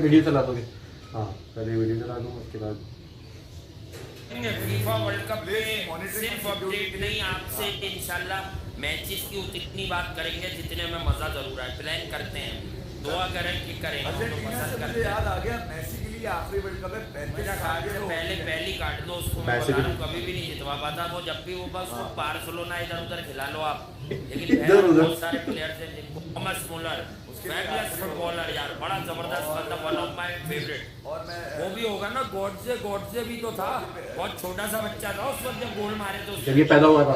Video चला दोगे? हाँ पहले वीडियो चला दूँ उसके बाद फीफा वर्ल्ड कप में सिर्फ अपडेट नहीं, आपसे इंशाल्लाह मैचेस की उतनी बात करेंगे जितने में मज़ा ज़रूर है। प्लान करते हैं, दुआ करें कि करें, हम लोग पसंद करते हैं। याद आ गया मेसी के लिए आखिरी वर्ल्ड कप है, पहले काट दो उसको। मैं बता रहा हूँ कभी भी नहीं जितवा पाता वो, जब भी वो बस वो बार्सिलोना इधर उधर खिला लो आप। लेकिन बहुत सारे प्लेयर्स हैं जिनको, थॉमस मुलर फैबुलस फुटबॉलर यार, बड़ा जबरदस्त, मतलब वन ऑफ माय फेवरेट। और मैं वो भी होगा ना, गॉडसे भी तो था, बहुत छोटा सा बच्चा था उस वक्त जब गोल मारे तो जब ये पैदा हुआ था।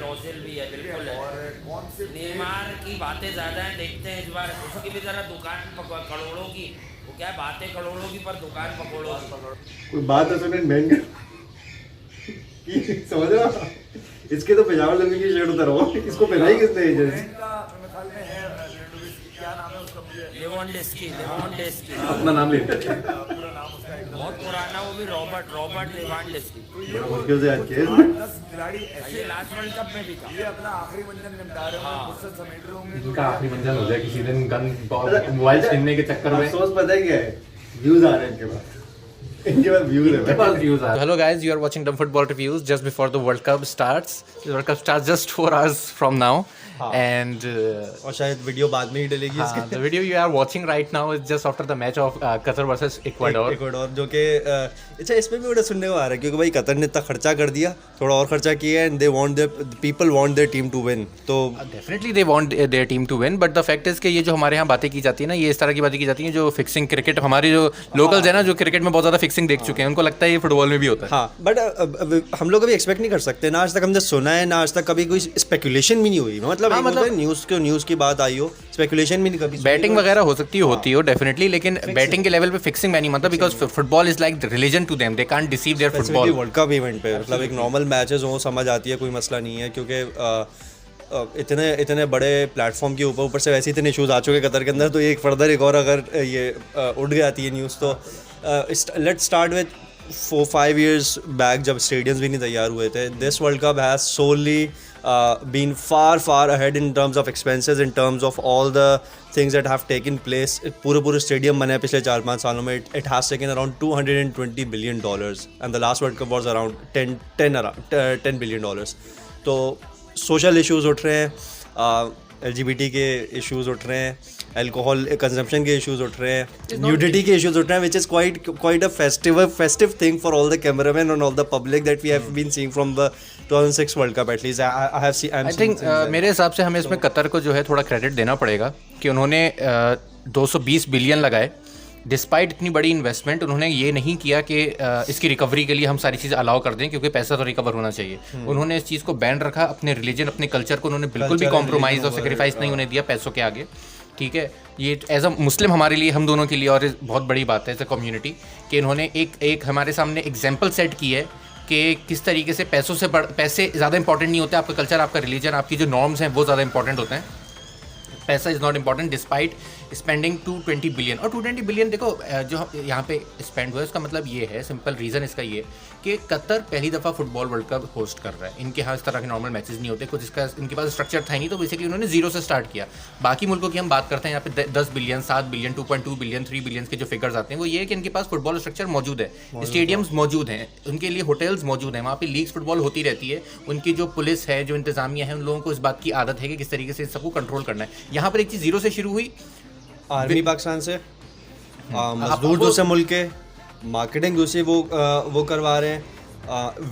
लॉसेल भी है, बिल्कुल है। और कौन से नेमार की बातें ज्यादा हैं, देखते हैं इस बार उसकी भी जरा दुकान करोड़ों की, वो क्या है, बातें करोड़ों की पर दुकान पकौड़ों की। कोई बात है सुने मैं समझ रहा, इसके तो पजामा लंबी की शर्ट उतारो, इसको पहना ही किसने क्या नाम है उसका, मुझे लेवांडोव्स्की अपना नाम लेते हैं। पूरा नाम उसका एकदम बहुत पुराना, वो भी रॉबर्ट लेवांडोव्स्की। बड़ा मुश्किल से याद किया 10 खिलाड़ी ये ऐसे लास्ट वर्ल्ड कप में भी था। ये अपना आखिरी मंजिल निपटा रहे होंगे, फुर्सत समेट रहे होंगे। इनका आखिरी मंजिल हो जाए किसी दिन, गन मोबाइल छीनने के चक्कर में। अफसोस पता है क्या है, व्यूज आ रहे हैं इनके पास, इनके पास व्यूज है, इनके पास व्यूज आ रहे हैं। Hello guys, you are watching Dumb Football Reviews just before the World Cup starts. The World Cup starts just 4 hours from now. And और शायद वीडियो बाद में ही डलेगी इसके। the video you are watching right now is just after the match of Qatar versus Ecuador. Ecuador जो कि अच्छा इसमें भी बड़ा सुनने को आ रहा है क्योंकि भाई कतर ने इतना खर्चा कर दिया, थोड़ा और खर्चा किया है, and they want their people want their team to win. तो Definitely they want their team to win, but the fact is कि ये जो हमारे यहाँ बातें की जाती है ना, ये इस तरह की बातें की जाती हैं जो फिक्सिंग क्रिकेट, हमारे जो लोकल्स है ना जो क्रिकेट में बहुत ज़्यादा फिक्सिंग देख चुके हैं, उनको लगता है ये फुटबॉल में भी होता है। हाँ, बट हम लोग अभी एक्सपेक्ट नहीं कर सकते ना, आज तक हमने सुना है ना, आज तक कभी कोई स्पेकुलेशन भी नहीं हुई। मतलब न्यूज़ की बात आई हो, स्पेकुलेशन भी नहीं कभी। बैटिंग वगैरह हो सकती है, होती हो डेफिनेटली, लेकिन बैटिंग के लेवल पे फिक्सिंग मैं नहीं मानता, because football is like religion to them, they can't deceive their football. World cup event पे मतलब एक नॉर्मल मैचेस हो, समझ आती है, कोई मसला नहीं है, क्योंकि इतने बड़े प्लेटफॉर्म के ऊपर से वैसे इतने इशूज़ आ चुके कतर के अंदर, तो ये एक फर्दर एक और अगर ये उड़ जाती है न्यूज़, तो let's start with 4-5 years back जब स्टेडियम्स भी नहीं तैयार हुए थे। This world cup has solely been far ahead in terms of expenses, in terms of all the things that have taken place. पूरे स्टेडियम बने पिछले 4-5 सालों में। It has taken around $220 billion and the last World Cup was around $10 billion. तो social issues उठ रहे हैं, LGBT के इश्यूज़ उठ रहे हैं, अल्कोहल कंजम्पशन के इश्यूज़ उठ रहे हैं, न्यूडिटी के इश्यूज़ उठ रहे हैं, which is quite a festive thing for all the cameramen and all the public that we have been seeing from the 2006 World Cup at least. I think मेरे हिसाब से हमें इसमें कतर को जो है थोड़ा क्रेडिट देना पड़ेगा कि उन्होंने 220 बिलियन लगाए। डिस्पाइट इतनी बड़ी इन्वेस्टमेंट, उन्होंने ये नहीं किया कि इसकी रिकवरी के लिए हम सारी चीज़ें अलाउ कर दें, क्योंकि पैसा तो रिकवर होना चाहिए। उन्होंने इस चीज़ को बैन रखा, अपने रिलीजन, अपने कल्चर को उन्होंने बिल्कुल भी कॉम्प्रोमाइज़ और सेक्रीफाइस नहीं होने दिया पैसों के आगे। ठीक है, ये एज अ मुस्लिम हमारे लिए, हम दोनों के लिए और बहुत बड़ी बात है एज अ कम्युनिटी कि इन्होंने एक हमारे सामने एग्जाम्पल सेट की है कि किस तरीके से पैसे ज़्यादा इंपॉर्टेंट नहीं होते, आपका कल्चर, आपका रिलीजन, आपकी जो नॉर्म्स हैं वो ज़्यादा इंपॉर्टेंट होते हैं। पैसा is not important despite spending 220 billion. और 220 बिलियन देखो जो यहाँ पे स्पेंड हुआ है, उसका मतलब ये है, सिंपल रीज़न इसका ये कि कतर पहली दफ़ा फुटबॉल वर्ल्ड कप होस्ट कर रहा है। इनके यहाँ इस तरह के नॉर्मल मैचेस नहीं होते, कुछ इसका इनके पास स्ट्रक्चर था ही नहीं, तो बेसिकली उन्होंने जीरो से स्टार्ट किया। बाकी मुल्कों की हम बात करते हैं, यहाँ पे 10 बिलियन, 7 बिलियन, 2.2 बिलियन, 3 बिलियन के जो फिगर्स आते हैं, वो ये है कि इनके पास फुटबॉल स्ट्रक्चर मौजूद है, स्टेडियम्स मौजूद हैं, उनके लिए होटल्स मौजूद हैं, वहाँ पे लीग्स फुटबॉल होती रहती है। उनकी जो पुलिस है, जो इंतजामिया है, उन लोगों को इस बात की आदत है कि किस तरीके से इन सबको कंट्रोल करना है। यहाँ पर एक चीज़ जीरो से शुरू हुई, आर्मी पाकिस्तान से, मजदूर दूसरे मुल्क के, मार्केटिंग दूसरी वो करवा रहे हैं,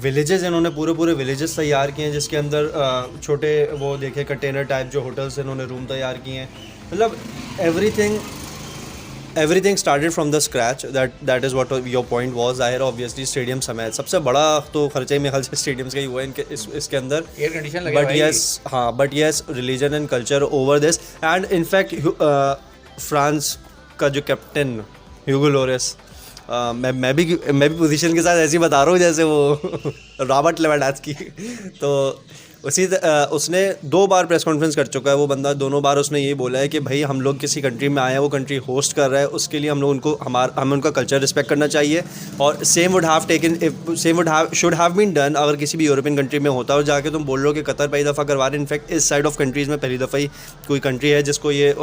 विलेजेस इन्होंने पूरे विलेजेस तैयार किए हैं जिसके अंदर छोटे वो देखे कंटेनर टाइप जो होटल्स इन्होंने रूम तैयार किए हैं। मतलब everything started from the scratch. That is what your point was. ज़ाहिर ऑब्वियसली स्टेडियम समेत सबसे बड़ा तो खर्चा ही मेरे ख्याल से स्टेडियम्स का ही हुआ है इसके अंदर, एयर कंडीशन लगे, but yes religion and culture over this. And in fact France का जो कैप्टन ह्यूगो लोरिस, मैं भी पोजीशन के साथ ऐसे ही बता रहा हूँ जैसे वो रॉबर्ट लेवेंडोव्स्की, तो उसने 2 बार प्रेस कॉन्फ्रेंस कर चुका है वो बंदा, दोनों बार उसने ये बोला है कि भाई हम लोग किसी कंट्री में आए हैं, वो कंट्री होस्ट कर रहा है, उसके लिए हम लोग उनको हमें उनका कल्चर रिस्पेक्ट करना चाहिए। और same should have been done अगर किसी भी यूरोपियन कंट्री में होता। और जाके तुम बोल रहे हो कि कतर पहली दफ़ा करवा रहे, इनफैक्ट इस साइड ऑफ कंट्रीज़ में पहली दफ़ा ही कोई कंट्री है जिसको ये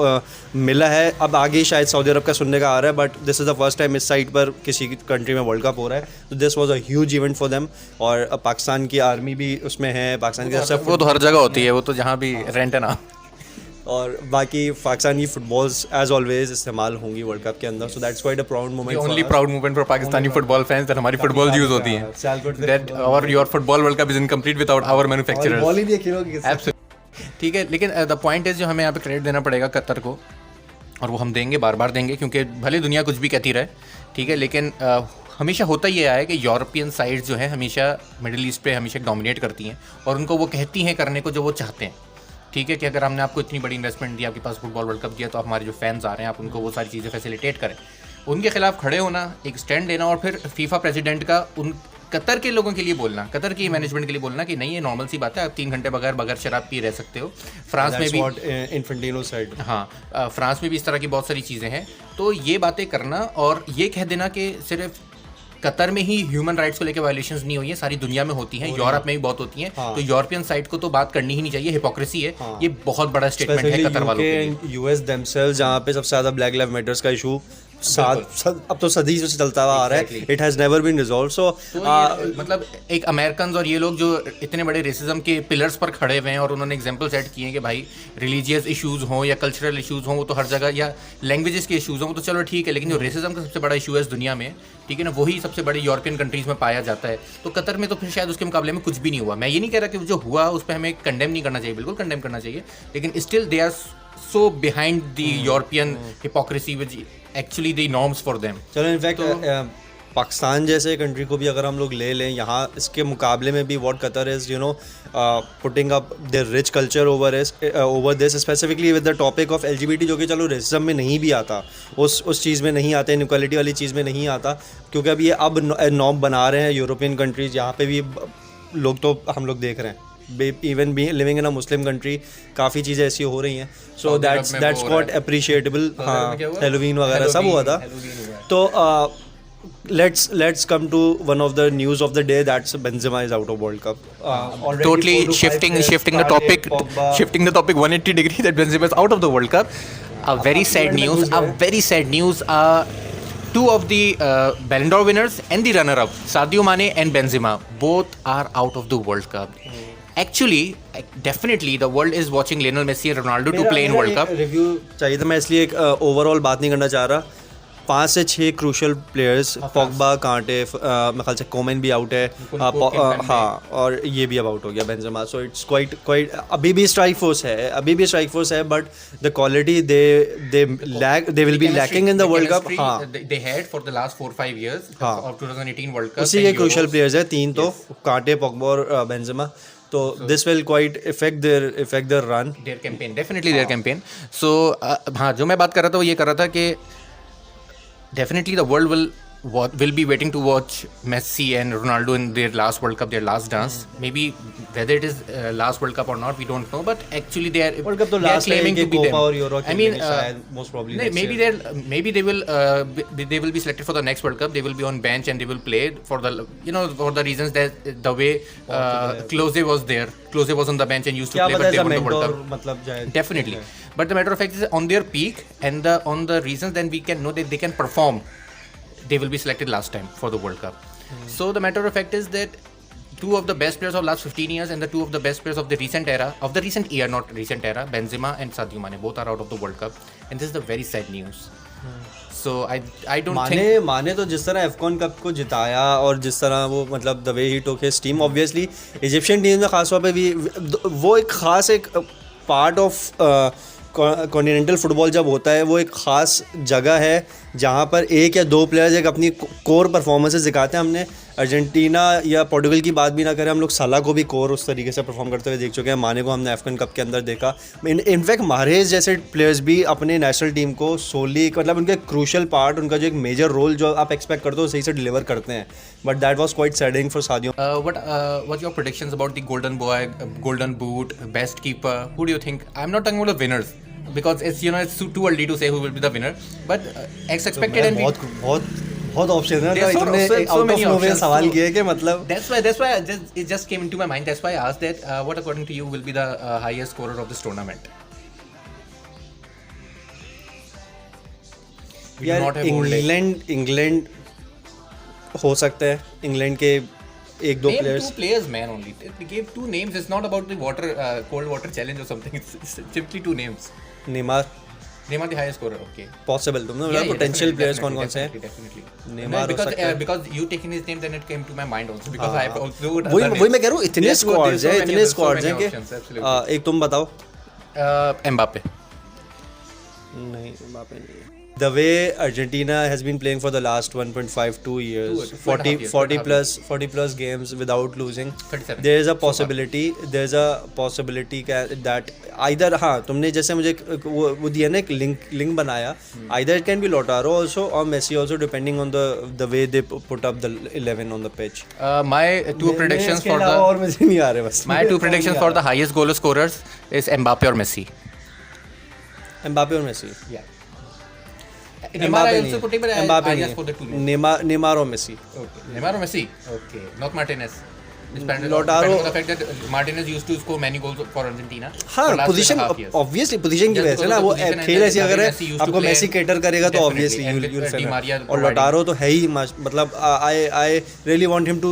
मिला है। अब आगे शायद सऊदी अरब का सुनने का आ रहा है, but this is the first time इस साइड पर किसी कंट्री में वर्ल्ड कप हो रहा है। तो this was a huge event for them. और पाकिस्तान की आर्मी भी उसमें है, पाकिस्तान की तरफ वो तो हर जगह होती है, वो तो जहाँ भी रेंट है ना। और बाकी पाकिस्तानी फुटबॉल्स एज ऑलवेज इस्तेमाल होंगी वर्ल्ड कप के अंदर। So that's quite a proud moment, only proud moment for Pakistani football fans that हमारी फुटबॉल यूज होती है, दैट और your football world cup is incomplete without our manufacturers. Ball ही नहीं खेलोगे। एब्सोल्युटली ठीक है, लेकिन द पॉइंट इज जो हमें यहाँ पे क्रेडिट देना पड़ेगा कतर को, और वो हम देंगे, बार बार देंगे, क्योंकि भले दुनिया कुछ भी कहती रहे, ठीक है, लेकिन हमेशा होता ये आया है कि यूरोपियन साइड्स जो हैं हमेशा मिडिल ईस्ट पे हमेशा डोमिनेट करती हैं, और उनको वो कहती हैं करने को जो वो चाहते हैं। ठीक है कि अगर हमने आपको इतनी बड़ी इन्वेस्टमेंट दी, आपके पास फुटबॉल वर्ल्ड कप दिया, तो आप हमारे जो फैंस आ रहे हैं आप उनको वो सारी चीज़ें फैसिलिटेट करें। उनके खिलाफ खड़े होना, एक स्टैंड लेना, और फिर फीफा प्रेसिडेंट का उन कतर के लोगों के लिए बोलना, कतर की मैनेजमेंट के लिए बोलना कि नहीं, ये नॉर्मल सी बात है, आप 3 घंटे बगैर शराब पिए रह सकते हो। फ्रांस में भी इन्फेंटिनो साइड, हाँ, फ्रांस में भी इस तरह की बहुत सारी चीज़ें हैं। तो ये बातें करना और ये कह देना कि सिर्फ कतर में ही ह्यूमन राइट्स को लेकर वायलेशंस नहीं हुई है, सारी दुनिया में होती हैं, यूरोप में भी बहुत होती हैं। तो यूरोपियन साइड को तो बात करनी ही नहीं चाहिए, हिपोक्रेसी है। ये बहुत बड़ा स्टेटमेंट है कतर वालों के लिए। यूएस देमसेल्व्स जहाँ पे सबसे ज़्यादा ब्लैक लाइव मैटर्स का इशू अब तो सदी से चलता हुआ आ रहा है, it has never been resolve. So मतलब एक अमेरिकन और ये लोग जो इतने बड़े रेसिज्म के पिलर्स पर खड़े हुए हैं और उन्होंने एग्जांपल सेट किए हैं कि भाई रिलीजियस इश्यूज़ हों या कल्चरल इश्यूज़ हों, वो तो हर जगह, या लैंग्वेजेस के इश्यूज़ हों, वो तो चलो ठीक है, लेकिन जो रेसिज्म का सबसे बड़ा इशू है इस दुनिया में, ठीक है ना, वही सबसे बड़े यूरोपियन कंट्रीज़ में पाया जाता है। तो कतर में तो फिर शायद उसके मुकाबले में कुछ भी नहीं हुआ। मैं ये नहीं कह रहा कि जो हुआ उस पर हमें कंडेम नहीं करना चाहिए, बिल्कुल कंडेम करना चाहिए, लेकिन still they are so behind the European hypocrisy which actually the norms for them। चलो इनफैक्ट पाकिस्तान जैसे कंट्री को भी अगर हम लोग ले लें, यहाँ इसके मुकाबले में भी what Qatar is putting up their rich culture over this, specifically with the topic of LGBT, जो कि चलो रेसिज्म में नहीं भी आता, उस चीज़ में नहीं आता, इनइक्वालिटी वाली चीज़ में नहीं आता, क्योंकि अब ये अब नॉर्म बना रहे हैं यूरोपियन कंट्रीज़। यहाँ पे भी लोग तो हम लोग देख रहे हैं, even be living in a Muslim country, काफ़ी चीज़ें ऐसी हो रही हैं। सो दैट्स क्वाइट अप्रिशिएटेबल। हाँ, हेलोवीन वगैरह सब हुआ था। तो let's come to one of the news of the day, that's Benzema is out of World Cup. Totally shifting the topic 180 degree, that Benzema is out of the World Cup. A very sad news. Two of the Ballon d'Or winners and the runner-up, Sadio Mane and Benzema, both are out of the World Cup. Actually, definitely the world is watching Lionel Messi and Ronaldo to play in World Cup. Review चाहिए था, मैं इसलिए एक overall बात नहीं करना चाह रहा। 5 से 6 क्रूशल प्लेयर्स, पॉग्बा, कांटे, मेरे ख्याल से कोमेन भी आउट है, हाँ, और ये भी अब आउट हो गया, बेंजेमा। सो इट्स क्वाइट अभी भी स्ट्राइक फोर्स है, but the quality they will be lacking in the world cup. हाँ, they had for the last 4-5 years of 2018 World Cup, उसी के क्रूशल प्लेयर्स है 3 तो, कांटे, पॉग्बा और बेंजेमा। तो this will quite effect their run, their campaign, definitely their campaign. So हाँ, जो मैं बात कर रहा था वो ये कर रहा था कि definitely the world will be waiting to watch Messi and Ronaldo in their last World Cup, their last dance. Maybe whether it is last World Cup or not, we don't know. But actually, they are World Cup तो last claiming to be them. I mean, most probably maybe they will be selected for the next World Cup. They will be on bench and they will play for the for the reasons that the way Klose was there. Klose was on the bench and used to play, but they won the World Cup. मतलब Definitely. But the matter of fact is, on their peak and on the reasons, then we can know that they can perform. They will be selected last time for the World Cup. So the matter of fact is that 2 of the best players of last 15 years and the 2 of the best players of the recent year, not recent era, Benzema and Sadio Mane, both are out of the World Cup, and this is the very sad news. So I don't think माने तो जिस तरह Afcon cup को जिताया और जिस तरह वो मतलब the way he took his team, obviously Egyptian team में खासतौर पे भी वो एक खास एक पार्ट ऑफ कॉन्टिनेंटल फुटबॉल जब होता है, वो एक ख़ास जगह है जहाँ पर 1 या 2 प्लेयर्स एक अपनी कोर परफॉर्मेंसेस दिखाते हैं। हमने अर्जेंटीना या पोर्टुगल की बात भी ना करें, हम लोग साला को भी कोर उस तरीके से परफॉर्म करते हुए देख चुके हैं, माने को हमने अफ्रीकन कप के अंदर देखा। इनफैक्ट माह्रेज जैसे प्लेयर्स भी अपने नेशनल टीम को सोली मतलब उनके क्रूशल पार्ट, उनका जो एक मेजर रोल जो आप एक्सपेक्ट करते हो सही से डिलीवर करते हैं, but that was quite saddening for Sadio. What your predictions about the Golden Boy, Golden Boot, Best Keeper? Who do you think? I'm not talking about the winners because it's it's too early to say who will be the winner. But as expected and बहुत option है, There's इतने so out of many nowhere options, सवाल so- किए कि मतलब that's why it just came into my mind. That's why I asked that. What according to you will be the highest scorer of this tournament? We do यार not have old age. England हो सकता है, England के एक दो Name players. two players, man. Only they gave two names. It's not about the cold water challenge or something. It's simply two names. Neymar Name the highest scorer. Okay. Possible, तुमने बोला Yeah, potential definitely, players कौन definitely, कौन से हैं? definitely. Neymar हो सकता है। Because you taking his name, then it came to my mind also because I have also वही मैं कह रहा हूँ, इतने स्क्वाड्स हैं, इतने स्क्वाड्स हैं कि कि एक तुम बताओ। एम्बापे नहीं, एम्बापे नहीं। The way Argentina has been playing for the last 1.52 years, 40 plus games without losing, 37 there is a possibility that either, हाँ तुमने जैसे मुझे वो दिया ना एक लिंक बनाया, either it can be Lautaro also or Messi also, depending on the way they put up the 11 on the pitch. my two predictions for और the मुझे नहीं आ रहे बस। my two predictions for the highest goal scorers is Mbappe or Messi. Mbappe और Messi. Neymar I also putting, but I just put the two names. Neymar और Messi. Okay. Neymar or Messi? Okay. Not Martinez. Depending Lautaro- on the fact that Martinez used to score many goals for Argentina. हाँ, for last position 2.5 years. Obviously position की Just वजह से because ना, of वो the position खेल and ऐसी then अगर है Messi used to आपको play मेसी कैटर करेगा तो definitely, obviously and with, Di Maria और providing. लोटारो तो है ही मतलब I really want him to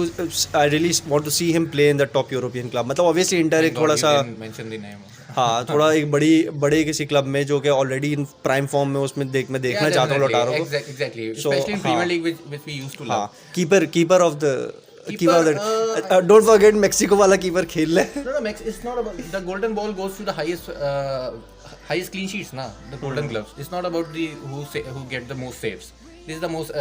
I really want to see him play in the top European club, मतलब obviously Inter एक थोड़ा सा mention the name. हाँ थोड़ा एक बड़े किसी क्लब में जो कि ऑलरेडी इन प्राइम फॉर्म में उसमें मैं देखना चाहता हूँ लोटारो को। Exactly. So, Especially in हाँ. Premier League which we used to love. हाँ, keeper of the don't forget Mexico वाला कीपर खेल ले। No, Max, it's not about the golden ball goes to the highest clean sheets, na, the golden gloves. It's not about the who get the most saves. This is the most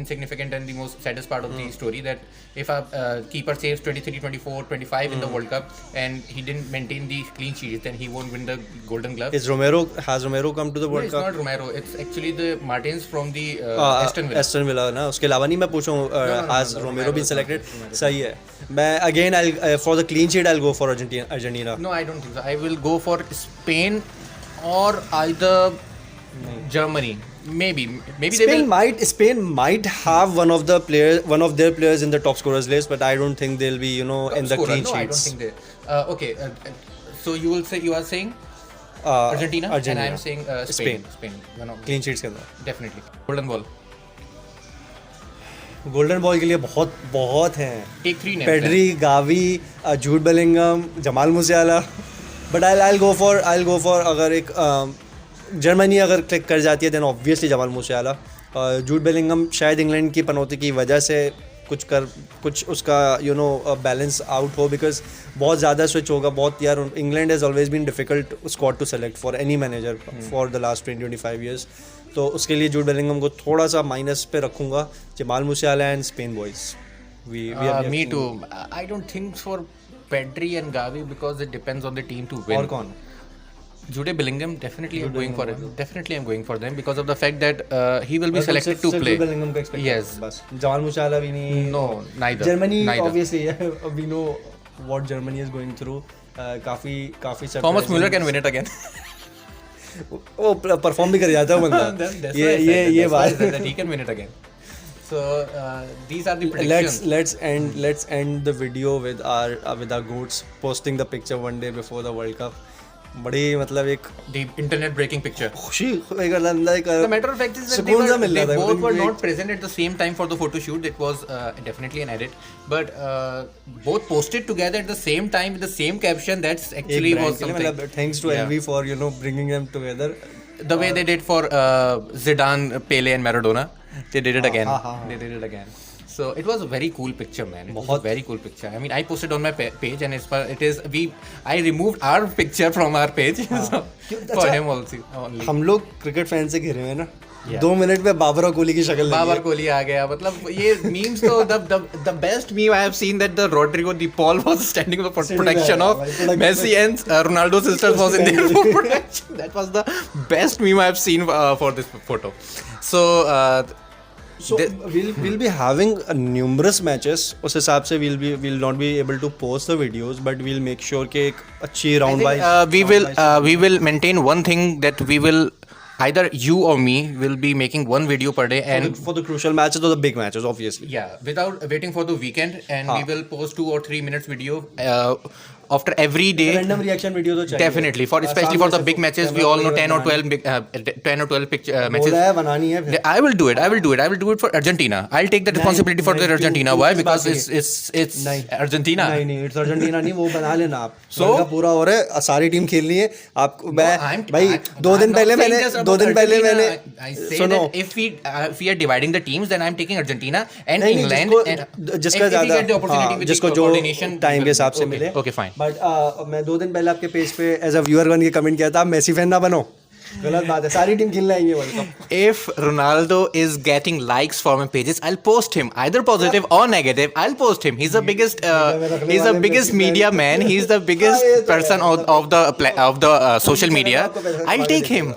insignificant and the most saddest part of the story, that if a keeper saves 23, 24, 25 in the World Cup and he didn't maintain the clean sheets, then he won't win the golden glove. Has Romero come to the No, World it's Cup? not Romero. It's actually the Martins from the Aston Villa. Aston villa ना, उसके अलावा नहीं मैं पूछूं has Romero been selected? सही है। मैं again for the clean sheet I'll go for Argentina. No, I don't think so. I will go for Spain or either Germany. Maybe they will. Spain might have one of their players in the top scorers list, but I don't think they'll be in the Scorer. clean No, I don't sheets. think they. Okay, so you are saying Argentina, and I'm saying Spain. One of Clean sheets के अंदर definitely golden ball. Golden ball के लिए बहुत हैं। Take 3 names. Pedri, Gavi, Jude Bellingham, Jamal मुसियाला, but I'll go for अगर एक Germany अगर click कर जाती है then obviously Jamal Musiala. Jude Bellingham शायद इंग्लैंड की पनौती की वजह से कुछ उसका बैलेंस आउट हो, बिकॉज बहुत ज़्यादा स्विच होगा बहुत यार। England has always been difficult squad to select for any manager for the last 20-25 years, तो उसके लिए जूड बेलिंगम को थोड़ा सा माइनस पे रखूँगा। Jamal मुसियाला and Spain boys Me too. I don't think for Pedri and Gavi because it depends on the team to win. और कौन? Jude Bellingham, definitely I'm going for it. Definitely I'm going for them because of the fact that he will be selected to play. Bellingham को expect Yes. बस जमाल मुसियाला भी नहीं। No, neither. Germany Neither. obviously we know what Germany is going through. काफी Thomas Müller can win it again. वो perform भी कर जाता है बंदा। ये बात that he can win it again. So these are the predictions. let's end the video with our goats posting the picture one day before the World Cup. बड़ी मतलब एक The internet breaking picture. खुशी एक अंदर एक The matter of fact is that सुकून सा मिल they रहा था both were not present at the same time for the photo shoot. It was definitely an edit, but both posted together at the same time with the same caption. That's actually was something. मतलब thanks to LV for bringing them together. The way they did for Zidane, Pele and Maradona, they did it again. They did it again. So it was a very cool picture, man. It was a very cool picture. I mean, I posted on my page, and I removed our picture from our page so, for him also only. हम लोग cricket fan से घिरे हुए हैं ना, 2 minute में बाबर और कोहली की शक्ल लगी बाबर है। कोहली आ गया, मतलब ये मीम्स तो the best meme I have seen that the Rodrigo de Paul was standing for protection of Messi and Ronaldo sisters was in there for protection. That was the best meme I have seen for this photo. So So we'll be having numerous matches. उस हिसाब से we'll not be able to post the videos, but we'll make sure कि एक अच्छी round wise we will maintain one thing, that we will either you or me will be making one video per day, and for the crucial matches or the big matches, obviously. yeah, without waiting for the weekend, and we will post 2 or 3 minutes video after every day. Random reaction video तो चाहिए. Definitely, for especially for the big matches, we all know 10 or 12 big, 10 or 12 matches. बोला है बनानी है फिर. I will do it for Argentina. I'll take the responsibility for the Argentina. Why? Because it's Argentina. नहीं, it's Argentina नहीं, वो बना लेना आप. So? वर्ल्ड कप पूरा हो रहा है, सारी टीम खेलनी है. आपको मैं I'm- भाई I'm 2 दिन not पहले saying मैंने just 2 about दिन पहले Argentina. मैंने I say सुनो. that if we are dividing the teams, then I'm taking Argentina and नहीं, England. जिसको जिसका if we ज़्यादा get the opportunity with जिसको the जो coordination, टाइम के हिसाब से okay, मिले. okay, fine. बट मैं 2 दिन पहले आपके पेज पे एज अ व्यूअर बन के कमेंट किया था, मेसी फैन ना बनो. गलत बात है, सारी टीम खेलने आएंगे world cup. If Ronaldo is getting likes for my pages, I'll post him, either positive or negative. I'll post him. He's the biggest media man. He's the biggest person of the social media. I'll take him.